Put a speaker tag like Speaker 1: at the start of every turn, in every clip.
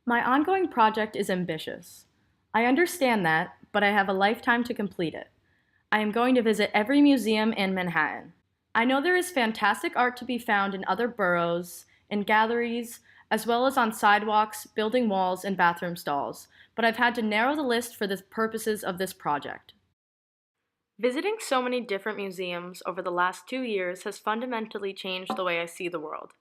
Speaker 1: My ongoing project is ambitious. I understand that, but I have a lifetime to complete it. I am going to visit every museum in Manhattan. I know there is fantastic art to be found in other boroughs, in galleries, as well as on sidewalks, building walls, and bathroom stalls, but I've had to narrow the list for the purposes of this project. Visiting so many different museums over the last 2 years has fundamentally changed the way I see the world.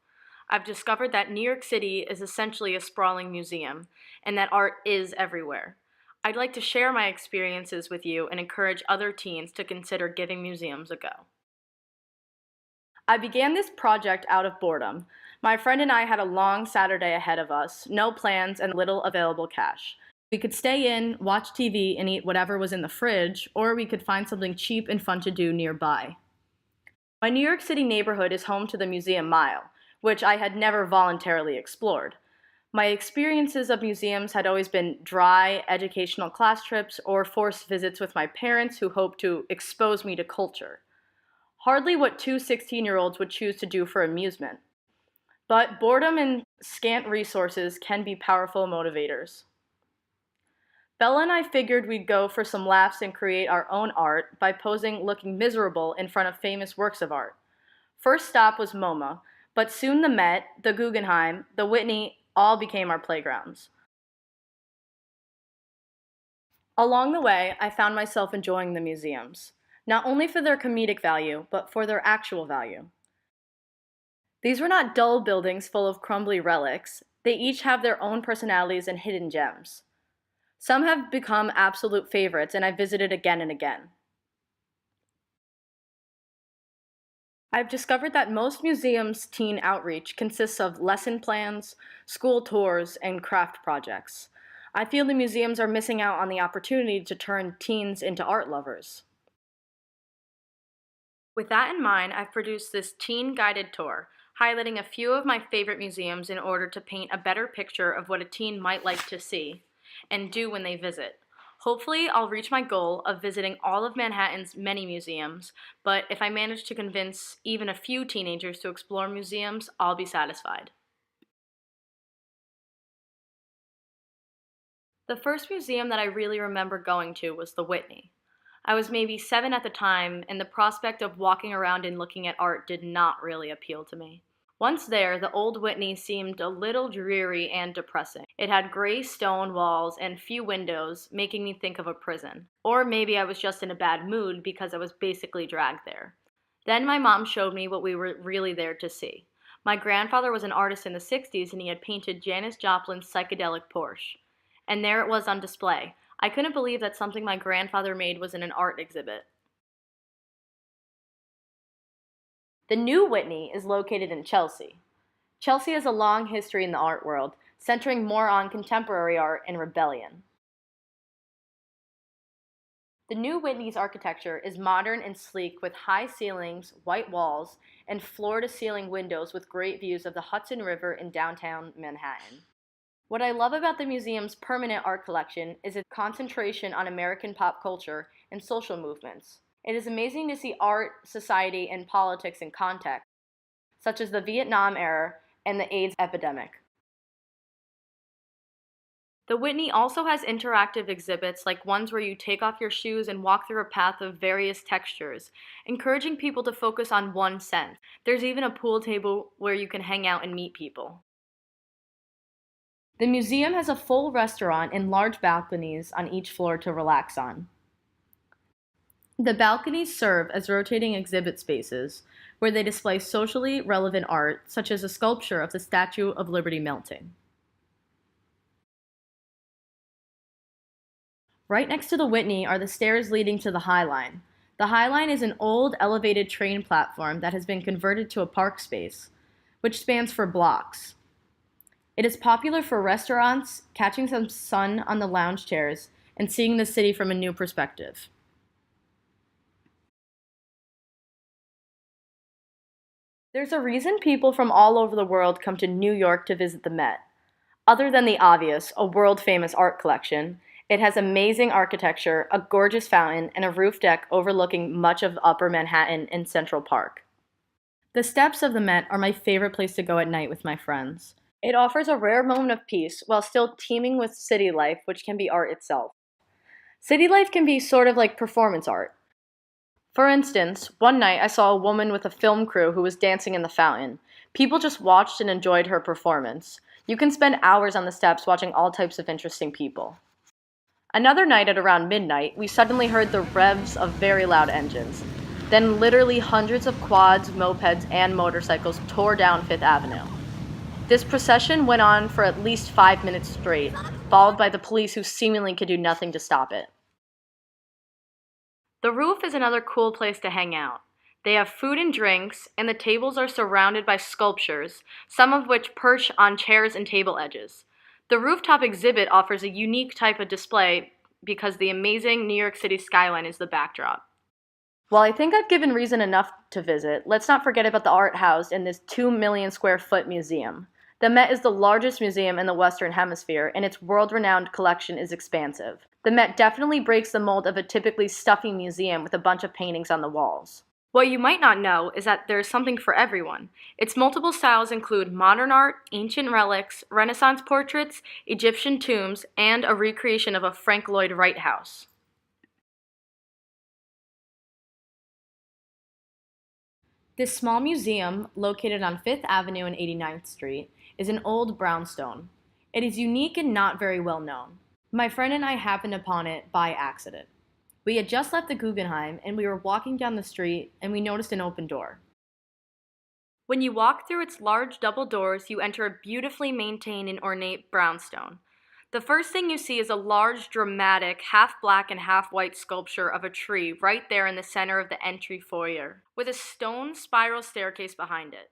Speaker 1: I've discovered that New York City is essentially a sprawling museum, and that art is everywhere. I'd like to share my experiences with you and encourage other teens to consider giving museums a go. I began this project out of boredom. My friend and I had a long Saturday ahead of us, no plans, and little available cash. We could stay in, watch TV, and eat whatever was in the fridge, or we could find something cheap and fun to do nearby. My New York City neighborhood is home to the Museum Mile, which I had never voluntarily explored. My experiences of museums had always been dry, educational class trips or forced visits with my parents who hoped to expose me to culture. Hardly what two 16-year-olds would choose to do for amusement. But boredom and scant resources can be powerful motivators. Bella and I figured we'd go for some laughs and create our own art by posing looking miserable in front of famous works of art. First stop was MoMA, but soon the Met, the Guggenheim, the Whitney all became our playgrounds. Along the way, I found myself enjoying the museums, not only for their comedic value, but for their actual value. These were not dull buildings full of crumbly relics. They each have their own personalities and hidden gems. Some have become absolute favorites, and I visited again and again. I've discovered that most museums' teen outreach consists of lesson plans, school tours, and craft projects. I feel the museums are missing out on the opportunity to turn teens into art lovers. With that in mind, I've produced this teen guided tour, highlighting a few of my favorite museums in order to paint a better picture of what a teen might like to see and do when they visit. Hopefully, I'll reach my goal of visiting all of Manhattan's many museums, but if I manage to convince even a few teenagers to explore museums, I'll be satisfied. The first museum that I really remember going to was the Whitney. I was maybe 7 at the time, and the prospect of walking around and looking at art did not really appeal to me. Once there, the old Whitney seemed a little dreary and depressing. It had gray stone walls and few windows, making me think of a prison. Or maybe I was just in a bad mood because I was basically dragged there. Then my mom showed me what we were really there to see. My grandfather was an artist in the 60s and he had painted Janis Joplin's psychedelic Porsche. And there it was on display. I couldn't believe that something my grandfather made was in an art exhibit. The new Whitney is located in Chelsea. Chelsea has a long history in the art world, centering more on contemporary art and rebellion. The new Whitney's architecture is modern and sleek with high ceilings, white walls, and floor-to-ceiling windows with great views of the Hudson River in downtown Manhattan. What I love about the museum's permanent art collection is its concentration on American pop culture and social movements. It is amazing to see art, society, and politics in context, such as the Vietnam era and the AIDS epidemic. The Whitney also has interactive exhibits like ones where you take off your shoes and walk through a path of various textures, encouraging people to focus on one sense. There's even a pool table where you can hang out and meet people. The museum has a full restaurant and large balconies on each floor to relax on. The balconies serve as rotating exhibit spaces where they display socially relevant art, such as a sculpture of the Statue of Liberty melting. Right next to the Whitney are the stairs leading to the High Line. The High Line is an old elevated train platform that has been converted to a park space, which spans for blocks. It is popular for restaurants, catching some sun on the lounge chairs, and seeing the city from a new perspective. There's a reason people from all over the world come to New York to visit the Met. Other than the obvious, a world-famous art collection, it has amazing architecture, a gorgeous fountain, and a roof deck overlooking much of Upper Manhattan and Central Park. The steps of the Met are my favorite place to go at night with my friends. It offers a rare moment of peace while still teeming with city life, which can be art itself. City life can be sort of like performance art. For instance, one night I saw a woman with a film crew who was dancing in the fountain. People just watched and enjoyed her performance. You can spend hours on the steps watching all types of interesting people. Another night at around midnight, we suddenly heard the revs of very loud engines. Then literally hundreds of quads, mopeds, and motorcycles tore down Fifth Avenue. This procession went on for at least 5 minutes straight, followed by the police who seemingly could do nothing to stop it. The roof is another cool place to hang out. They have food and drinks, and the tables are surrounded by sculptures, some of which perch on chairs and table edges. The rooftop exhibit offers a unique type of display because the amazing New York City skyline is the backdrop. While I think I've given reason enough to visit, let's not forget about the art housed in this 2 million square foot museum. The Met is the largest museum in the Western Hemisphere, and its world-renowned collection is expansive. The Met definitely breaks the mold of a typically stuffy museum with a bunch of paintings on the walls. What you might not know is that there's something for everyone. Its multiple styles include modern art, ancient relics, Renaissance portraits, Egyptian tombs, and a recreation of a Frank Lloyd Wright house. This small museum, located on Fifth Avenue and 89th Street, is an old brownstone. It is unique and not very well known. My friend and I happened upon it by accident. We had just left the Guggenheim and we were walking down the street and we noticed an open door. When you walk through its large double doors, you enter a beautifully maintained and ornate brownstone. The first thing you see is a large, dramatic, half black and half white sculpture of a tree right there in the center of the entry foyer, with a stone spiral staircase behind it.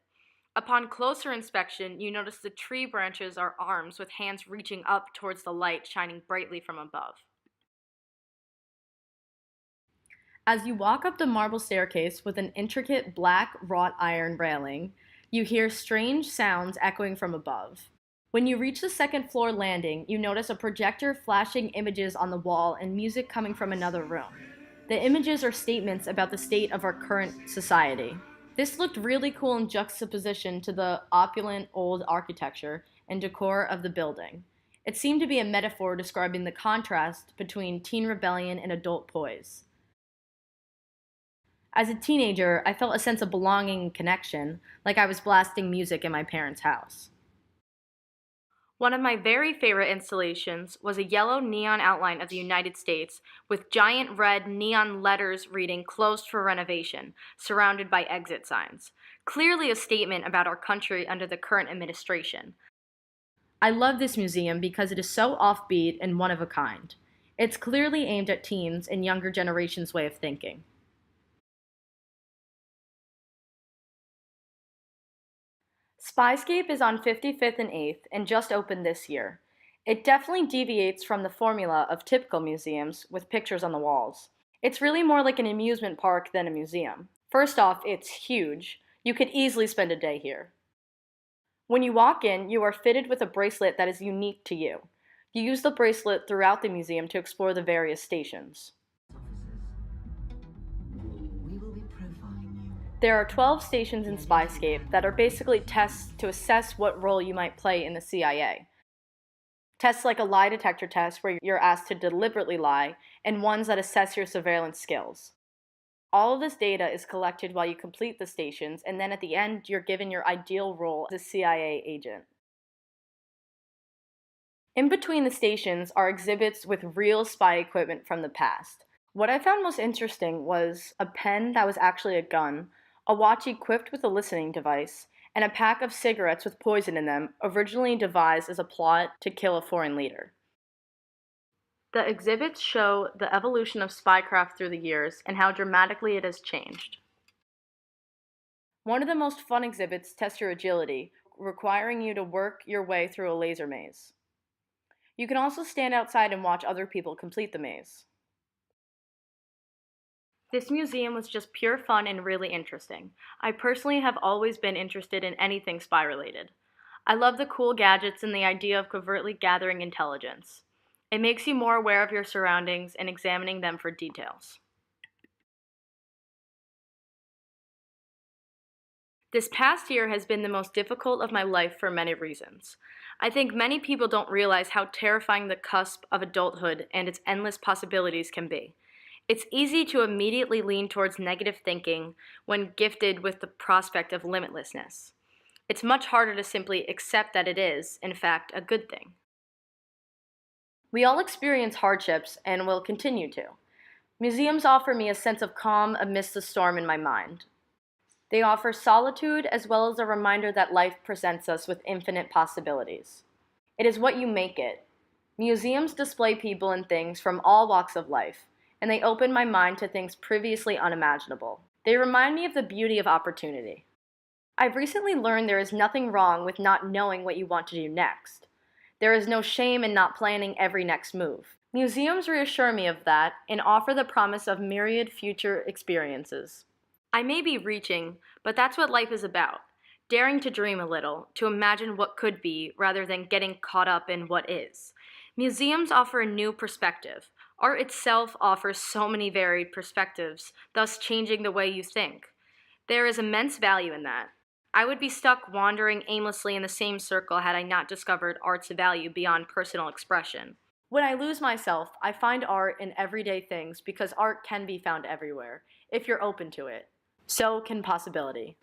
Speaker 1: Upon closer inspection, you notice the tree branches are arms with hands reaching up towards the light shining brightly from above. As you walk up the marble staircase with an intricate black wrought iron railing, you hear strange sounds echoing from above. When you reach the second floor landing, you notice a projector flashing images on the wall and music coming from another room. The images are statements about the state of our current society. This looked really cool in juxtaposition to the opulent old architecture and decor of the building. It seemed to be a metaphor describing the contrast between teen rebellion and adult poise. As a teenager, I felt a sense of belonging and connection, like I was blasting music in my parents' house. One of my very favorite installations was a yellow neon outline of the United States with giant red neon letters reading "Closed for renovation," surrounded by exit signs. Clearly a statement about our country under the current administration. I love this museum because it is so offbeat and one of a kind. It's clearly aimed at teens and younger generations' way of thinking. Spyscape is on 55th and 8th and just opened this year. It definitely deviates from the formula of typical museums with pictures on the walls. It's really more like an amusement park than a museum. First off, it's huge. You could easily spend a day here. When you walk in, you are fitted with a bracelet that is unique to you. You use the bracelet throughout the museum to explore the various stations. There are 12 stations in Spyscape that are basically tests to assess what role you might play in the CIA. Tests like a lie detector test where you're asked to deliberately lie, and ones that assess your surveillance skills. All of this data is collected while you complete the stations, and then at the end you're given your ideal role as a CIA agent. In between the stations are exhibits with real spy equipment from the past. What I found most interesting was a pen that was actually a gun, a watch equipped with a listening device, and a pack of cigarettes with poison in them, originally devised as a plot to kill a foreign leader. The exhibits show the evolution of spycraft through the years and how dramatically it has changed. One of the most fun exhibits tests your agility, requiring you to work your way through a laser maze. You can also stand outside and watch other people complete the maze. This museum was just pure fun and really interesting. I personally have always been interested in anything spy-related. I love the cool gadgets and the idea of covertly gathering intelligence. It makes you more aware of your surroundings and examining them for details. This past year has been the most difficult of my life for many reasons. I think many people don't realize how terrifying the cusp of adulthood and its endless possibilities can be. It's easy to immediately lean towards negative thinking when gifted with the prospect of limitlessness. It's much harder to simply accept that it is, in fact, a good thing. We all experience hardships and will continue to. Museums offer me a sense of calm amidst the storm in my mind. They offer solitude as well as a reminder that life presents us with infinite possibilities. It is what you make it. Museums display people and things from all walks of life, and they open my mind to things previously unimaginable. They remind me of the beauty of opportunity. I've recently learned there is nothing wrong with not knowing what you want to do next. There is no shame in not planning every next move. Museums reassure me of that and offer the promise of myriad future experiences. I may be reaching, but that's what life is about. Daring to dream a little, to imagine what could be rather than getting caught up in what is. Museums offer a new perspective. Art itself offers so many varied perspectives, thus changing the way you think. There is immense value in that. I would be stuck wandering aimlessly in the same circle had I not discovered art's value beyond personal expression. When I lose myself, I find art in everyday things because art can be found everywhere, if you're open to it. So can possibility.